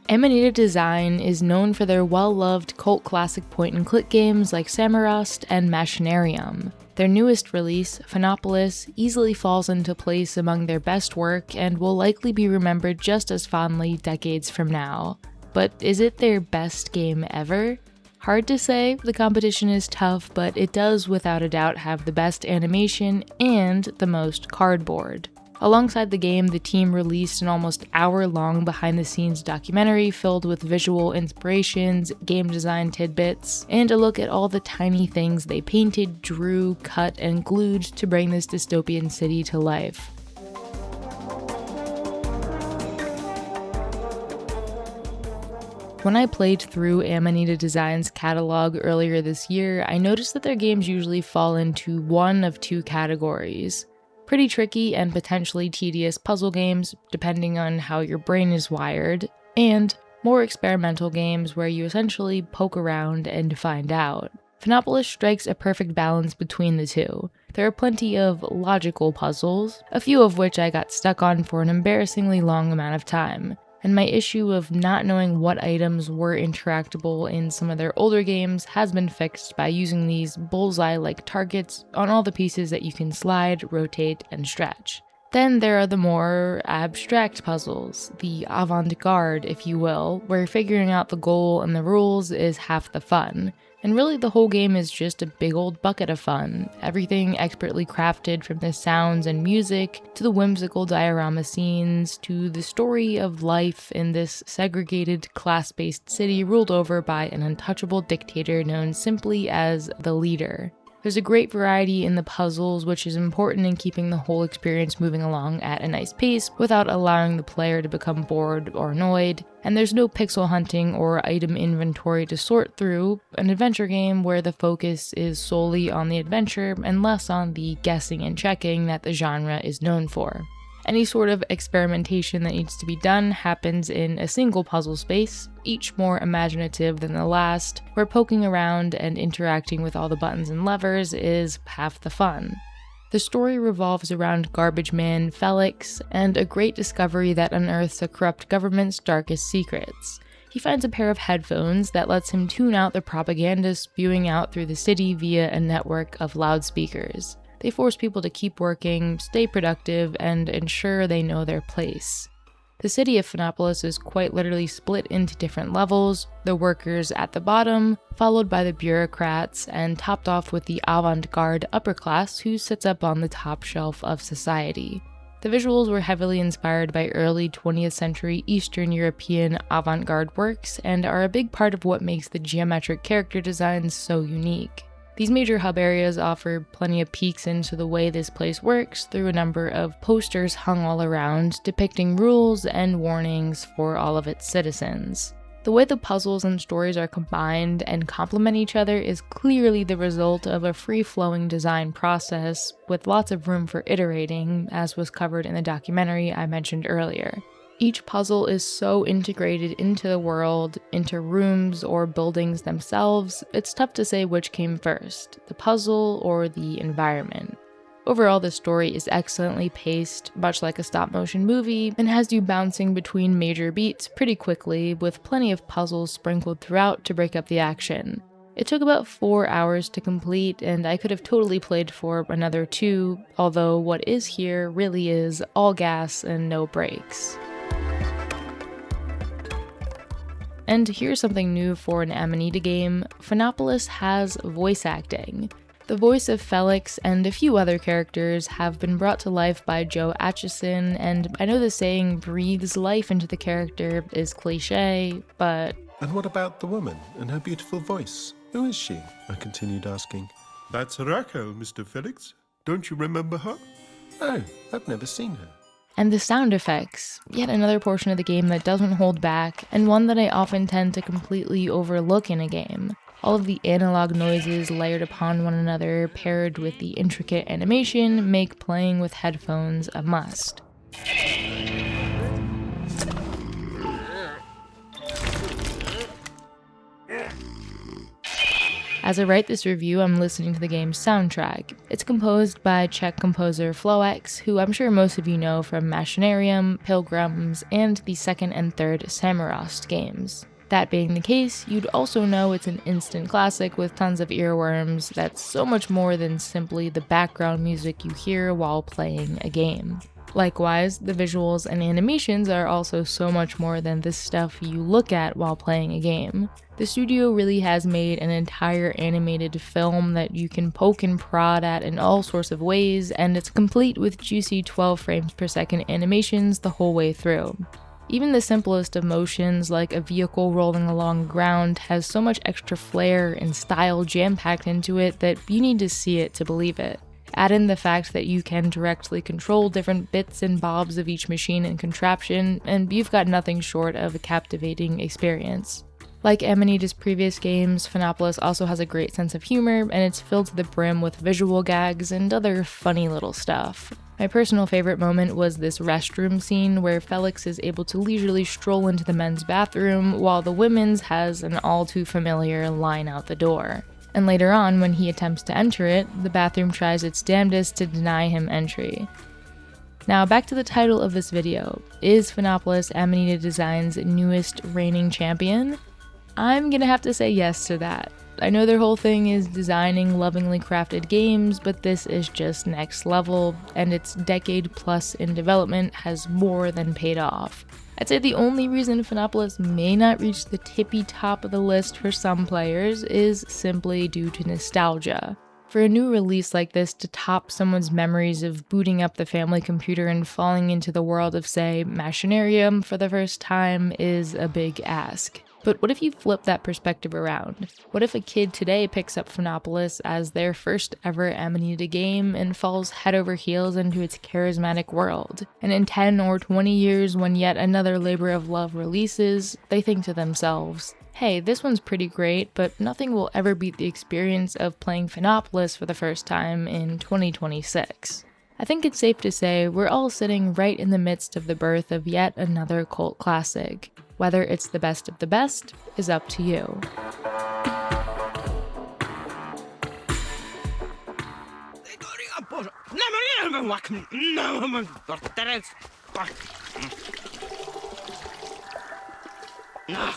Amanita Design is known for their well-loved cult classic point-and-click games like Samurust and Machinarium. Their newest release, Phonopolis, easily falls into place among their best work and will likely be remembered just as fondly decades from now. But is it their best game ever? Hard to say, the competition is tough, but it does without a doubt have the best animation and the most cardboard. Alongside the game, the team released an almost hour-long behind-the-scenes documentary filled with visual inspirations, game design tidbits, and a look at all the tiny things they painted, drew, cut, and glued to bring this dystopian city to life. When I played through Amanita Design's catalog earlier this year, I noticed that their games usually fall into one of two categories. Pretty tricky and potentially tedious puzzle games, depending on how your brain is wired, and more experimental games where you essentially poke around and find out. Phonopolis strikes a perfect balance between the two. There are plenty of logical puzzles, a few of which I got stuck on for an embarrassingly long amount of time. And my issue of not knowing what items were interactable in some of their older games has been fixed by using these bullseye-like targets on all the pieces that you can slide, rotate, and stretch. Then there are the more abstract puzzles, the avant-garde, if you will, where figuring out the goal and the rules is half the fun. And really the whole game is just a big old bucket of fun, everything expertly crafted from the sounds and music, to the whimsical diorama scenes, to the story of life in this segregated, class-based city ruled over by an untouchable dictator known simply as the Leader. There's a great variety in the puzzles, which is important in keeping the whole experience moving along at a nice pace without allowing the player to become bored or annoyed, and there's no pixel hunting or item inventory to sort through, an adventure game where the focus is solely on the adventure and less on the guessing and checking that the genre is known for. Any sort of experimentation that needs to be done happens in a single puzzle space, each more imaginative than the last, where poking around and interacting with all the buttons and levers is half the fun. The story revolves around Garbage Man Felix and a great discovery that unearths a corrupt government's darkest secrets. He finds a pair of headphones that lets him tune out the propaganda spewing out through the city via a network of loudspeakers. They force people to keep working, stay productive, and ensure they know their place. The city of Phonopolis is quite literally split into different levels, the workers at the bottom, followed by the bureaucrats, and topped off with the avant-garde upper class who sits up on the top shelf of society. The visuals were heavily inspired by early 20th century Eastern European avant-garde works and are a big part of what makes the geometric character designs so unique. These major hub areas offer plenty of peeks into the way this place works through a number of posters hung all around depicting rules and warnings for all of its citizens. The way the puzzles and stories are combined and complement each other is clearly the result of a free-flowing design process with lots of room for iterating, as was covered in the documentary I mentioned earlier. Each puzzle is so integrated into the world, into rooms or buildings themselves, it's tough to say which came first, the puzzle or the environment. Overall, the story is excellently paced, much like a stop-motion movie, and has you bouncing between major beats pretty quickly, with plenty of puzzles sprinkled throughout to break up the action. It took about 4 hours to complete, and I could have totally played for another 2, although what is here really is all gas and no brakes. And here's something new for an Amanita game, Phonopolis has voice acting. The voice of Felix and a few other characters have been brought to life by Joe Atchison, and I know the saying breathes life into the character is cliche, but... And what about the woman and her beautiful voice? Who is she? I continued asking. That's Raquel, Mr. Felix. Don't you remember her? No, I've never seen her. And the sound effects, yet another portion of the game that doesn't hold back, and one that I often tend to completely overlook in a game. All of the analog noises layered upon one another, paired with the intricate animation, make playing with headphones a must. As I write this review, I'm listening to the game's soundtrack. It's composed by Czech composer Floex, who I'm sure most of you know from Machinarium, Pilgrims, and the second and third Samorost games. That being the case, you'd also know it's an instant classic with tons of earworms that's so much more than simply the background music you hear while playing a game. Likewise, the visuals and animations are also so much more than the stuff you look at while playing a game. The studio really has made an entire animated film that you can poke and prod at in all sorts of ways, and it's complete with juicy 12 frames per second animations the whole way through. Even the simplest of motions, like a vehicle rolling along the ground, has so much extra flair and style jam-packed into it that you need to see it to believe it. Add in the fact that you can directly control different bits and bobs of each machine and contraption, and you've got nothing short of a captivating experience. Like Amanita's previous games, Phonopolis also has a great sense of humor, and it's filled to the brim with visual gags and other funny little stuff. My personal favorite moment was this restroom scene where Felix is able to leisurely stroll into the men's bathroom while the women's has an all too familiar line out the door. And later on, when he attempts to enter it, the bathroom tries its damnedest to deny him entry. Now back to the title of this video. Is Phonopolis Amanita Design's newest reigning champion? I'm gonna have to say yes to that. I know their whole thing is designing lovingly crafted games, but this is just next level, and its decade plus in development has more than paid off. I'd say the only reason Phonopolis may not reach the tippy top of the list for some players is simply due to nostalgia. For a new release like this to top someone's memories of booting up the family computer and falling into the world of, say, Machinarium for the first time is a big ask. But what if you flip that perspective around? What if a kid today picks up Phonopolis as their first ever Amanita game and falls head over heels into its charismatic world? And in 10 or 20 years, when yet another labor of love releases, they think to themselves, hey, this one's pretty great, but nothing will ever beat the experience of playing Phonopolis for the first time in 2026. I think it's safe to say we're all sitting right in the midst of the birth of yet another cult classic. Whether it's the best of the best is up to you. No.